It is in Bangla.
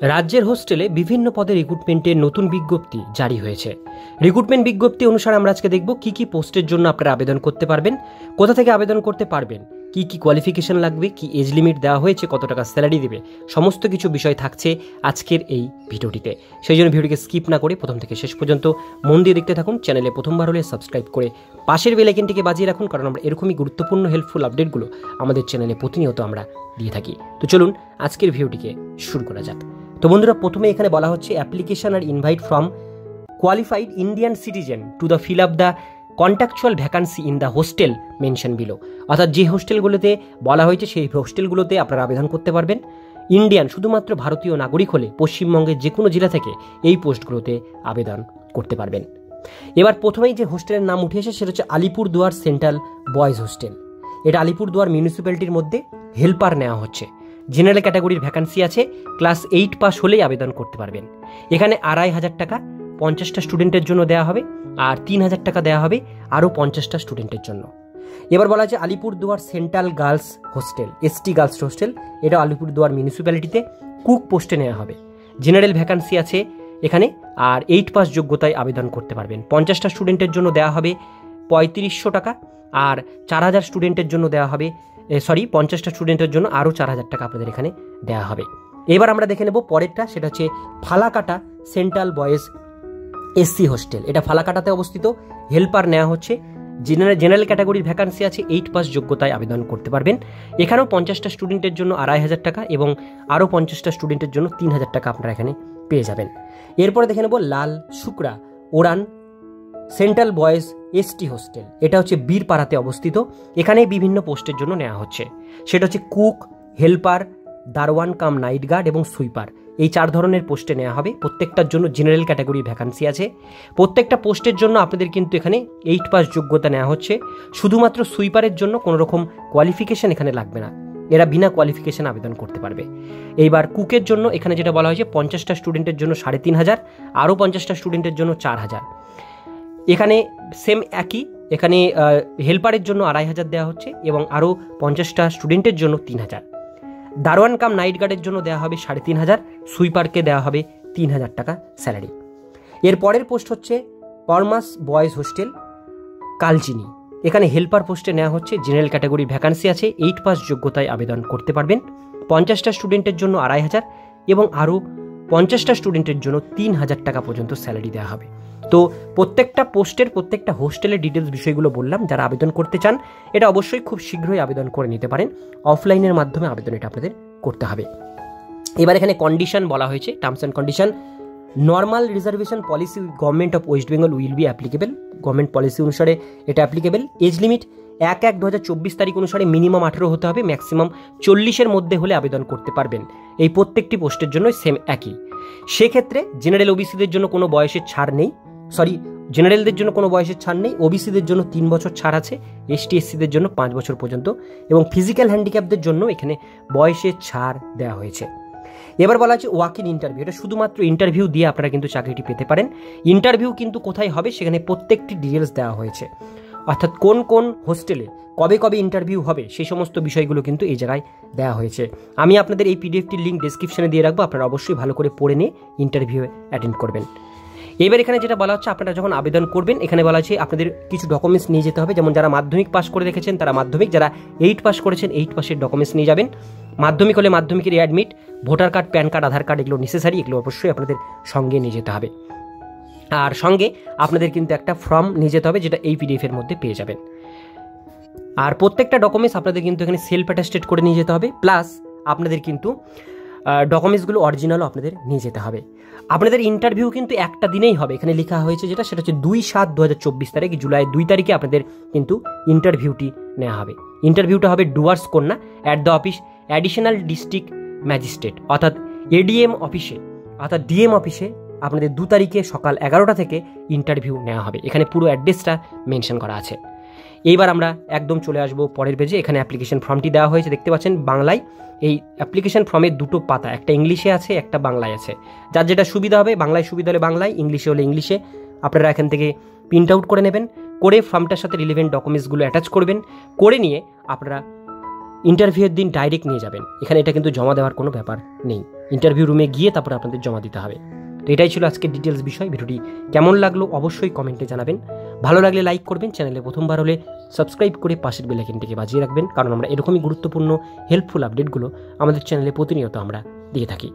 রাজ্যের হোস্টেলে বিভিন্ন পদে রিক্রুটমেন্টের নতুন বিজ্ঞপ্তি জারি হয়েছে। রিক্রুটমেন্ট বিজ্ঞপ্তি অনুসারে আমরা আজকে দেখব কি কি পোস্টের জন্য আপনারা আবেদন করতে পারবেন, কোথা থেকে আবেদন করতে পারবেন, কি কি কোয়ালিফিকেশন লাগবে, কি এজ লিমিট দেওয়া হয়েছে, কত টাকা স্যালারি দেবে, সমস্ত কিছু বিষয় থাকছে আজকের এই ভিডিওটিতে। সেই জন্য ভিডিওটিকে স্কিপ না করে প্রথম থেকে শেষ পর্যন্ত মন দিয়ে দেখতে থাকুন। চ্যানেলে প্রথমবার হলে সাবস্ক্রাইব করে পাশের বেল আইকনটিকে বাজিয়ে রাখুন, কারণ আমরা এরকমই গুরুত্বপূর্ণ হেল্পফুল আপডেটগুলো আমাদের চ্যানেলে প্রতিনিয়ত আমরা দিয়ে থাকি। তো চলুন আজকের ভিডিওটিকে শুরু করা যাক। তো বন্ধুরা, প্রথমে এখানে বলা হচ্ছে application are invite from qualified Indian citizen to the fill up the contractual vacancy in the hostel mention below. অর্থাৎ যে হোস্টেলগুলোতে বলা হয়েছে সেই হোস্টেলগুলোতে আপনারা আবেদন করতে পারবেন। ইন্ডিয়ান শুধুমাত্র ভারতীয় নাগরিক হলে পশ্চিমবঙ্গের যে কোনো জেলা থেকে এই পোস্টগুলোতে আবেদন করতে পারবেন। এবার প্রথমেই যে হোস্টেলের নাম উঠে এসে সেটা হচ্ছে আলিপুরদুয়ার সেন্ট্রাল বয়েজ হোস্টেল। এটা আলিপুরদুয়ার মিউনিসিপ্যালিটির মধ্যে হেল্পার নেওয়া হচ্ছে। জেনারেল ক্যাটাগরির ভ্যাকান্সি আছে, ক্লাস 8 পাস হলেই আবেদন করতে পারবেন। এখানে 2,500 টাকা 50টা স্টুডেন্টের জন্য দেওয়া হবে, আর 3,000 টাকা দেওয়া হবে আরও 50টা স্টুডেন্টের জন্য। এবার বলা আছে Alipurduar central girls hostel, ST girls hostel, এটা আলিপুরদুয়ার মিউনিসিপ্যালিটিতে কুক পোস্টে নেওয়া হবে। জেনারেল ভ্যাকান্সি আছে এখানে, আর 8 পাস যোগ্যতায় আবেদন করতে পারবেন। 50টা স্টুডেন্টের জন্য দেওয়া হবে 3500 টাকা, আর 4,000 স্টুডেন্টের জন্য দেওয়া হবে 50টা স্টুডেন্টের জন্য আরও 4,000 টাকা আপনাদের এখানে দেওয়া হবে। এবার আমরা দেখে নেব পরেরটা, সেটা হচ্ছে Falakata central boys SC hostel. এটা ফালাকাটাতে অবস্থিত। হেল্পার নেওয়া হচ্ছে। জেনারেল ক্যাটাগরির ভ্যাকান্সি আছে, 8 পাস যোগ্যতায় আবেদন করতে পারবেন। এখানেও 50টা স্টুডেন্টের জন্য 2,500 টাকা এবং আরও 50টা স্টুডেন্টের জন্য 3,000 টাকা আপনারা এখানে পেয়ে যাবেন। এরপরে দেখে নেব লাল শুক্রা ওরান সেন্ট্রাল বয়েজ এসটি হোস্টেল। এটা হচ্ছে বীরপাড়াতে অবস্থিত। এখানে বিভিন্ন পোস্টের জন্য নেওয়া হচ্ছে। সেটা হচ্ছে কুক, হেল্পার, দারওয়ান কাম নাইট গার্ড এবং সুইপার। এই 4 ধরনের পোস্টে নেওয়া হবে। প্রত্যেকটার জন্য জেনারেল ক্যাটাগরি ভ্যাকান্সি আছে। প্রত্যেকটা পোস্টের জন্য আপনাদের কিন্তু এখানে 8 পাস যোগ্যতা নেওয়া হচ্ছে। শুধুমাত্র সুইপারের জন্য কোনো রকম কোয়ালিফিকেশন এখানে লাগবে না, এরা বিনা কোয়ালিফিকেশন আবেদন করতে পারবে। এইবার কুকের জন্য এখানে যেটা বলা হয়েছে 50টা স্টুডেন্টের জন্য 3,500, আরও 50টা স্টুডেন্টের জন্য 4,000। এখানে সেম একই, এখানে হেল্পারের জন্য 2,500 দেওয়া হচ্ছে এবং আরও 50টা স্টুডেন্টের জন্য 3,000। দারোয়ান কাম নাইট গার্ডের জন্য দেওয়া হবে 3,500, সুইপারকে দেওয়া হবে 3,000 টাকা স্যালারি। এর পরের পোস্ট হচ্ছে পরমাস বয়েজ হোস্টেল কালচিনি। এখানে হেল্পার পোস্টে নেওয়া হচ্ছে। জেনারেল ক্যাটাগরি ভ্যাকান্সি আছে, 8 পাস যোগ্যতায় আবেদন করতে পারবেন। 50টা স্টুডেন্টের জন্য 2,500 এবং আরও 50টা স্টুডেন্টের জন্য 3,000 টাকা পর্যন্ত স্যালারি দেওয়া হবে। তো প্রত্যেকটা পোস্টের প্রত্যেকটা হোস্টেলের ডিটেলস বিষয়গুলো বললাম। যারা আবেদন করতে চান এটা অবশ্যই খুব শীঘ্রই আবেদন করে নিতে পারেন। অফলাইনের মাধ্যমে আবেদন এটা আপনাদের করতে হবে। এবার এখানে কন্ডিশন বলা হয়েছে, terms and condition. Normal reservation policy government of West Bengal will be applicable. Government policy অনুসারে এটা অ্যাপ্লিকেবল। এজ লিমিট 1/1/2024 তারিখ অনুসারে মিনিমাম 18 হতে হবে, ম্যাক্সিমাম 40-এর মধ্যে হলে আবেদন করতে পারবেন। এই প্রত্যেকটি পোস্টের জন্য সেম একই। সেক্ষেত্রে জেনারেল ওবিসিদের জন্য কোনো বয়সের ছাড় নেই, জেনারেলদের জন্য কোনো বয়সের ছাড় নেই। ওবিসিদের জন্য 3 বছর ছাড় আছে, এসটি এসসিদের জন্য 5 বছর পর্যন্ত, এবং ফিজিক্যাল হ্যান্ডিক্যাপদের জন্য এখানে বয়সের ছাড় দেওয়া হয়েছে। এবার বলা হচ্ছে ওয়াক ইন ইন্টারভিউ। এটা শুধুমাত্র ইন্টারভিউ দিয়ে আপনারা কিন্তু চাকরিটি পেতে পারেন। ইন্টারভিউ কিন্তু কোথায় হবে সেখানে প্রত্যেকটি ডিটেলস দেওয়া হয়েছে, অর্থাৎ কোন কোন হোস্টেলে কবে কবে ইন্টারভিউ হবে সেই সমস্ত বিষয়গুলো কিন্তু এই জায়গায় দেওয়া হয়েছে। আমি আপনাদের এই পিডিএফটির লিঙ্ক ডেসক্রিপশনে দিয়ে রাখবো, আপনারা অবশ্যই ভালো করে পড়ে নিয়ে ইন্টারভিউ অ্যাটেন্ড করবেন। এবার এখানে যেটা বলা হচ্ছে, আপনারা যখন আবেদন করবেন এখানে বলা হচ্ছে আপনাদের কিছু ডকুমেন্টস নিয়ে যেতে হবে। যেমন যারা মাধ্যমিক পাস করে রেখেছেন তারা মাধ্যমিক, যারা 8 পাস করেছেন 8 পাসের ডকুমেন্টস নিয়ে যাবেন। মাধ্যমিক হলে মাধ্যমিকের admit, voter card, PAN card, Aadhaar card, এগুলো নেসেসারি, এগুলো অবশ্যই আপনাদের সঙ্গে নিয়ে যেতে হবে। আর সঙ্গে আপনাদের কিন্তু একটা ফর্ম নিয়ে যেতে হবে, যেটা এই পিডিএফের মধ্যে পেয়ে যাবেন। আর প্রত্যেকটা ডকুমেন্টস আপনাদের কিন্তু এখানে সেলফ অ্যাটাস্টেড করে নিয়ে যেতে হবে, প্লাস আপনাদের কিন্তু ডকুমেন্টসগুলো অরিজিনালও আপনাদের নিয়ে যেতে হবে। আপনাদের ইন্টারভিউ কিন্তু একটা দিনেই হবে। এখানে লেখা হয়েছে যেটা, সেটা হচ্ছে 2/7/2024 তারিখ, জুলাই 2 তারিখে আপনাদের কিন্তু ইন্টারভিউটি নেওয়া হবে। ইন্টারভিউটা হবে ডুয়ার্স কন্যা at the office additional district magistrate, অর্থাৎ এডিএম অফিসে, অর্থাৎ ডিএম অফিসে আপনাদের 2 তারিখে সকাল 11টা থেকে ইন্টারভিউ নেওয়া হবে। এখানে পুরো অ্যাড্রেসটা মেনশন করা আছে। এইবার আমরা একদম চলে আসবো পরের পেজে। এখানে অ্যাপ্লিকেশন ফর্মটি দেওয়া হয়েছে, দেখতে পাচ্ছেন বাংলায়। এই অ্যাপ্লিকেশন ফর্মের 2টো পাতা, একটা ইংলিশে আছে, একটা বাংলায় আছে। যার যেটা সুবিধা হবে, বাংলায় সুবিধা হলে বাংলায়, ইংলিশে হলে ইংলিশে, আপনারা এখান থেকে প্রিন্ট আউট করে নেবেন। করে ফর্মটার সাথে রিলেভেন্ট ডকুমেন্টসগুলো অ্যাটাচ করবেন। করে নিয়ে আপনারা ইন্টারভিউয়ের দিন ডাইরেক্ট নিয়ে যাবেন। এখানে এটা কিন্তু জমা দেওয়ার কোনো ব্যাপার নেই, ইন্টারভিউ রুমে গিয়ে তারপরে আপনাদের জমা দিতে হবে। তো এটাই ছিল আজকের ডিটেলস বিষয়। ভিডিওটি কেমন লাগলো অবশ্যই কমেন্টে জানাবেন। ভালো লাগলে লাইক করবেন, চ্যানেলে প্রথমবার হলে সাবস্ক্রাইব করে পাশের বেল আইকনটিকে বাজিয়ে রাখবেন, কারণ আমরা এরকমই গুরুত্বপূর্ণ হেল্পফুল আপডেটগুলো আমাদের চ্যানেলে প্রতিনিয়ত আমরা দিয়ে থাকি।